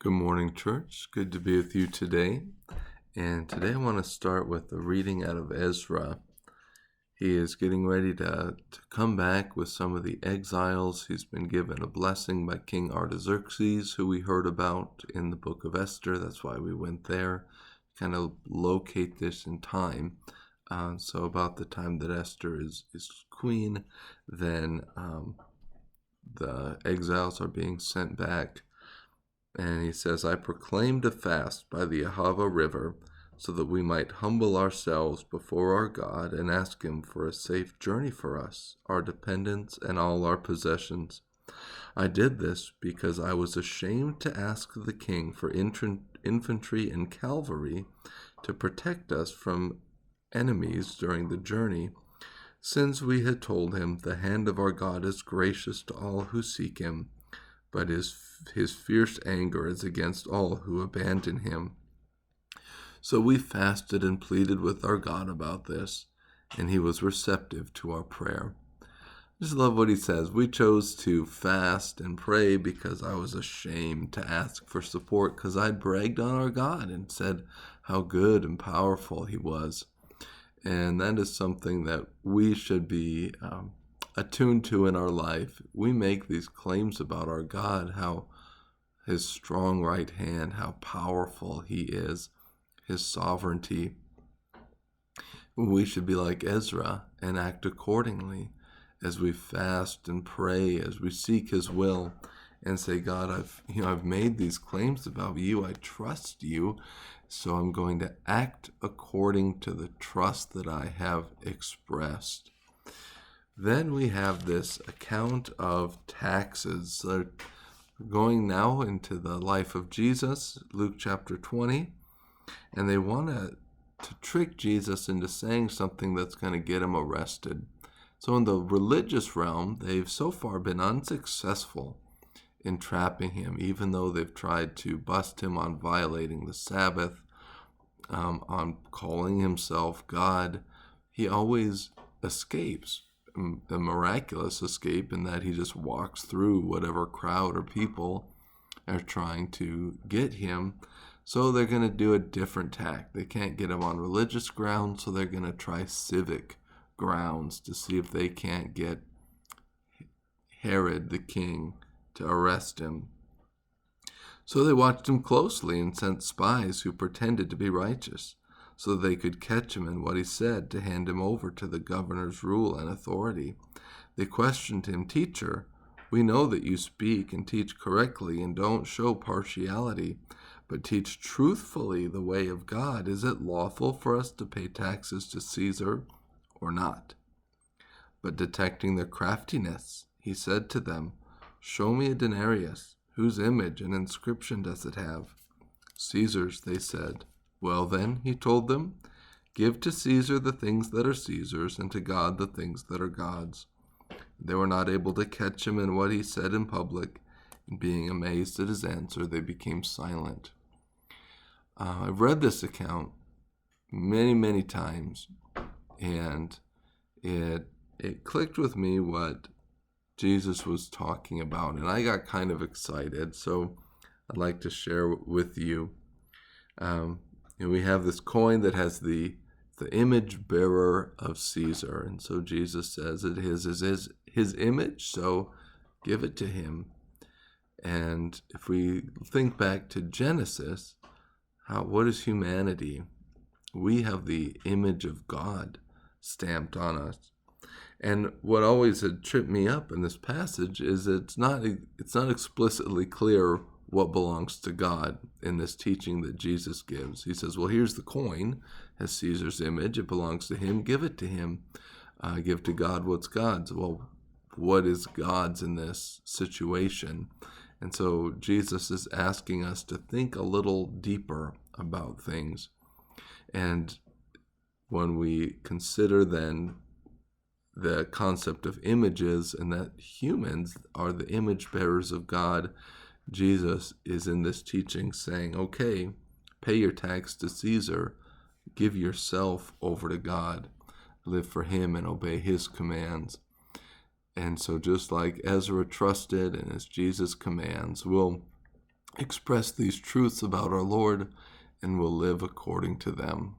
Good morning, church. Good to be with you today. And today I want to start with a reading out of Ezra. He is getting ready to come back with some of the exiles. He's been given a blessing by King Artaxerxes, who we heard about in the book of Esther. That's why we went there, kind of locate this in time. So about the time that Esther is queen, then the exiles are being sent back. And he says, I proclaimed a fast by the Ahava River so that we might humble ourselves before our God and ask him for a safe journey for us, our dependents, and all our possessions. I did this because I was ashamed to ask the king for infantry and cavalry to protect us from enemies during the journey, since we had told him the hand of our God is gracious to all who seek him, but his fierce anger is against all who abandon him. So we fasted and pleaded with our God about this, and he was receptive to our prayer. I just love what he says. We chose to fast and pray because I was ashamed to ask for support, because I bragged on our God and said how good and powerful he was. And that is something that we should be attuned to in our life. We make these claims about our God, how his strong right hand, how powerful he is, his sovereignty. We should be like Ezra and act accordingly as we fast and pray, as we seek his will and say, God, I've made these claims about you. I trust you. So I'm going to act according to the trust that I have expressed. Then we have this account of taxes. So going now into the life of Jesus, Luke chapter 20, and they want to trick Jesus into saying something that's going to get him arrested. So in the religious realm, they've so far been unsuccessful in trapping him, even though they've tried to bust him on violating the Sabbath, on calling himself God. He always escapes. A miraculous escape in that he just walks through whatever crowd or people are trying to get him. So they're going to do a different tack. They can't get him on religious grounds, so they're going to try civic grounds to see if they can't get Herod the king to arrest him. So they watched him closely and sent spies who pretended to be righteous, so they could catch him in what he said to hand him over to the governor's rule and authority. They questioned him, Teacher, we know that you speak and teach correctly and don't show partiality, but teach truthfully the way of God. Is it lawful for us to pay taxes to Caesar or not? But detecting their craftiness, he said to them, Show me a denarius. Whose image and inscription does it have? Caesar's, they said. Well then, he told them, give to Caesar the things that are Caesar's, and to God the things that are God's. They were not able to catch him in what he said in public, and being amazed at his answer, they became silent. I've read this account many, many times, and it clicked with me what Jesus was talking about, and I got kind of excited, so I'd like to share with you. And we have this coin that has the image bearer of Caesar. And so Jesus says it is his image, so give it to him. And if we think back to Genesis, what is humanity? We have the image of God stamped on us. And what always had tripped me up in this passage is it's not explicitly clear what belongs to God in this teaching that Jesus gives. He says, well, here's the coin, has Caesar's image, it belongs to him, give it to him. Give to God what's God's. Well, what is God's in this situation? And so Jesus is asking us to think a little deeper about things. And when we consider then the concept of images and that humans are the image bearers of God, Jesus is in this teaching saying, okay, pay your tax to Caesar, give yourself over to God, live for him and obey his commands. And so just like Ezra trusted and as Jesus commands, we'll express these truths about our Lord and will live according to them.